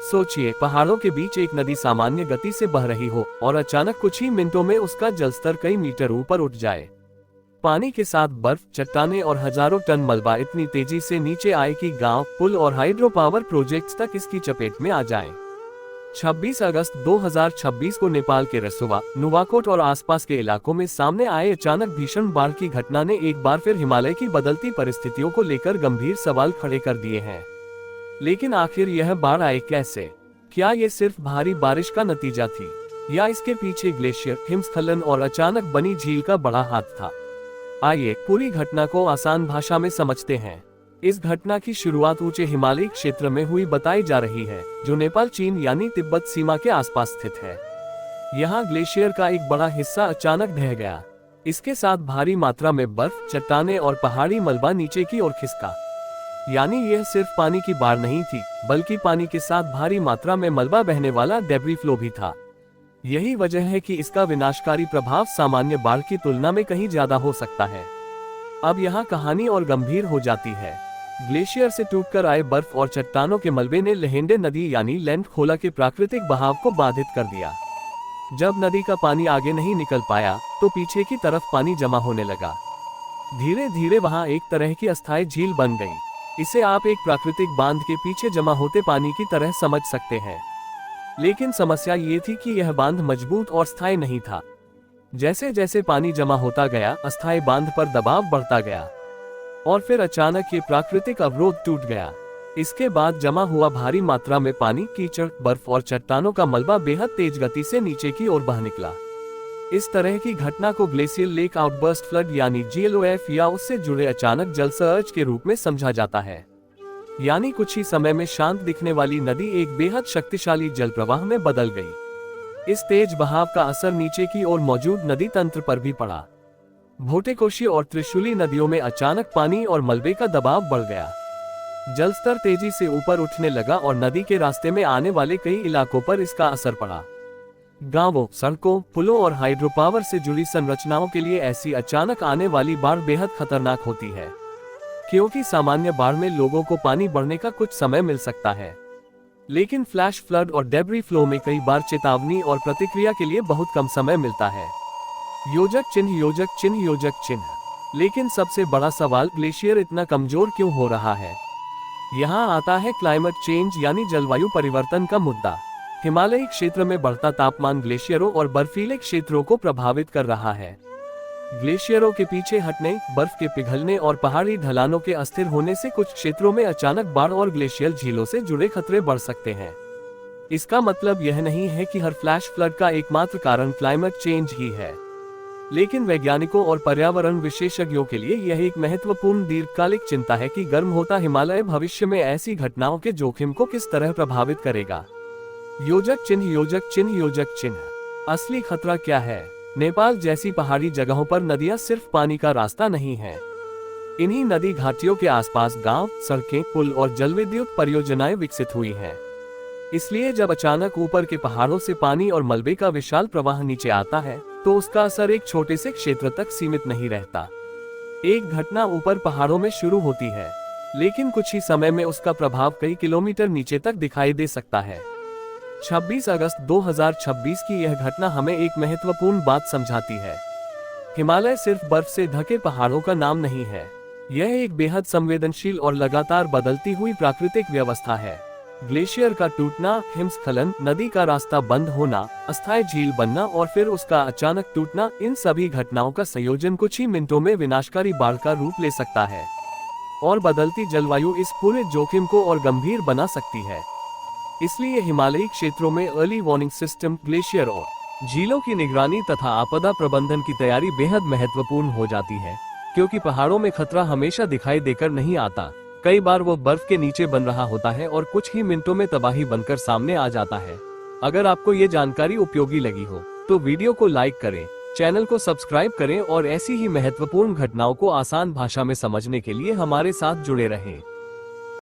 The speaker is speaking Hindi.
सोचिए, पहाड़ों के बीच एक नदी सामान्य गति से बह रही हो और अचानक कुछ ही मिनटों में उसका जलस्तर कई मीटर ऊपर उठ जाए। पानी के साथ बर्फ, चट्टानें और हजारों टन मलबा इतनी तेजी से नीचे आए कि गांव, पुल और हाइड्रो पावर प्रोजेक्ट्स तक इसकी चपेट में आ जाएं। 26 अगस्त 2026 को नेपाल के रसुवा, नुवाकोट और आसपास के इलाकों में सामने आए अचानक भीषण बाढ़ की घटना ने एक बार फिर हिमालय की बदलती परिस्थितियों को लेकर गंभीर सवाल खड़े कर दिए हैं। लेकिन आखिर यह बाढ़ आई कैसे? क्या ये सिर्फ भारी बारिश का नतीजा थी, या इसके पीछे ग्लेशियर, हिमस्खलन और अचानक बनी झील का बड़ा हाथ था? आइए पूरी घटना को आसान भाषा में समझते हैं। इस घटना की शुरुआत ऊंचे हिमालयी क्षेत्र में हुई बताई जा रही है, जो नेपाल चीन यानी तिब्बत सीमा के आसपास स्थित है। यहाँ ग्लेशियर का एक बड़ा हिस्सा अचानक ढह गया। इसके साथ भारी मात्रा में बर्फ, चट्टानें और पहाड़ी मलबा नीचे की ओर खिसका। यानी यह सिर्फ पानी की बाढ़ नहीं थी, बल्कि पानी के साथ भारी मात्रा में मलबा बहने वाला डेब्री फ्लो भी था। यही वजह है कि इसका विनाशकारी प्रभाव सामान्य बाढ़ की तुलना में कहीं ज्यादा हो सकता है। अब यहाँ कहानी और गंभीर हो जाती है। ग्लेशियर से टूटकर आए बर्फ और चट्टानों के मलबे ने लहेंडे नदी यानी लेंट खोला के प्राकृतिक बहाव को बाधित कर दिया। जब नदी का पानी आगे नहीं निकल पाया, तो पीछे की तरफ पानी जमा होने लगा। धीरे धीरे वहाँ एक तरह की अस्थायी झील बन गई। इसे आप एक प्राकृतिक बांध के पीछे जमा होते पानी की तरह समझ सकते हैं। लेकिन समस्या ये थी कि यह बांध मजबूत और स्थायी नहीं था। जैसे जैसे पानी जमा होता गया, अस्थायी बांध पर दबाव बढ़ता गया और फिर अचानक ये प्राकृतिक अवरोध टूट गया। इसके बाद जमा हुआ भारी मात्रा में पानी, कीचड़, बर्फ और चट्टानों का मलबा बेहद तेज गति से नीचे की ओर बह निकला। इस तरह की घटना को ग्लेशियल लेक आउटबर्स्ट फ्लड यानी GLOF या उससे जुड़े अचानक जल सर्ज के रूप में समझा जाता है। यानी कुछ ही समय में शांत दिखने वाली नदी एक बेहद शक्तिशाली जल प्रवाह में बदल गई। इस तेज बहाव का असर नीचे की ओर मौजूद नदी तंत्र पर भी पड़ा। भोटेकोशी और त्रिशूली नदियों में अचानक पानी और मलबे का दबाव बढ़ गया। जलस्तर तेजी से ऊपर उठने लगा और नदी के रास्ते में आने वाले कई इलाकों पर इसका असर पड़ा। गांवों, सड़कों, पुलों और हाइड्रो पावर से जुड़ी संरचनाओं के लिए ऐसी अचानक आने वाली बाढ़ बेहद खतरनाक होती है, क्योंकि सामान्य बाढ़ में लोगों को पानी बढ़ने का कुछ समय मिल सकता है, लेकिन फ्लैश फ्लड और डेब्री फ्लो में कई बार चेतावनी और प्रतिक्रिया के लिए बहुत कम समय मिलता है। योजक चिन्ह, योजक चिन्ह, योजक चिन्ह। लेकिन सबसे बड़ा सवाल, ग्लेशियर इतना कमजोर क्यों हो रहा है? यहाँ आता है क्लाइमेट चेंज यानी जलवायु परिवर्तन का मुद्दा। हिमालयी क्षेत्र में बढ़ता तापमान ग्लेशियरों और बर्फीले क्षेत्रों को प्रभावित कर रहा है। ग्लेशियरों के पीछे हटने, बर्फ के पिघलने और पहाड़ी ढलानों के अस्थिर होने से कुछ क्षेत्रों में अचानक बाढ़ और ग्लेशियल झीलों से जुड़े खतरे बढ़ सकते हैं। इसका मतलब यह नहीं है कि हर फ्लैश फ्लड का एकमात्र कारण क्लाइमेट चेंज ही है, लेकिन वैज्ञानिकों और पर्यावरण विशेषज्ञों के लिए यह एक महत्वपूर्ण दीर्घकालिक चिंता है कि गर्म होता हिमालय भविष्य में ऐसी घटनाओं के जोखिम को किस तरह प्रभावित करेगा। योजक चिन्ह, योजक चिन्ह, योजक चिन्ह। असली खतरा क्या है? नेपाल जैसी पहाड़ी जगहों पर नदियां सिर्फ पानी का रास्ता नहीं है। इन्हीं नदी घाटियों के आसपास गांव, सड़कें, पुल और जलविद्युत परियोजनाएं विकसित हुई हैं। इसलिए जब अचानक ऊपर के पहाड़ों से पानी और मलबे का विशाल प्रवाह नीचे आता है, तो उसका असर एक छोटे से क्षेत्र तक सीमित नहीं रहता। एक घटना ऊपर पहाड़ों में शुरू होती है, लेकिन कुछ ही समय में उसका प्रभाव कई किलोमीटर नीचे तक दिखाई दे सकता है। 26 अगस्त 2026 की यह घटना हमें एक महत्वपूर्ण बात समझाती है। हिमालय सिर्फ बर्फ से ढके पहाड़ों का नाम नहीं है, यह एक बेहद संवेदनशील और लगातार बदलती हुई प्राकृतिक व्यवस्था है। ग्लेशियर का टूटना, हिमस्खलन, नदी का रास्ता बंद होना, अस्थायी झील बनना और फिर उसका अचानक टूटना, इन सभी घटनाओं का संयोजन कुछ ही मिनटों में विनाशकारी बाढ़ का रूप ले सकता है। और बदलती जलवायु इस पूरे जोखिम को और गंभीर बना सकती है। इसलिए हिमालयी क्षेत्रों में अर्ली वार्निंग सिस्टम, ग्लेशियर और झीलों की निगरानी तथा आपदा प्रबंधन की तैयारी बेहद महत्वपूर्ण हो जाती है, क्योंकि पहाड़ों में खतरा हमेशा दिखाई देकर नहीं आता। कई बार वो बर्फ के नीचे बन रहा होता है और कुछ ही मिनटों में तबाही बनकर सामने आ जाता है। अगर आपको ये जानकारी उपयोगी लगी हो, तो वीडियो को लाइक करें, चैनल को सब्सक्राइब करें और ऐसी ही महत्वपूर्ण घटनाओं को आसान भाषा में समझने के लिए हमारे साथ जुड़े रहें।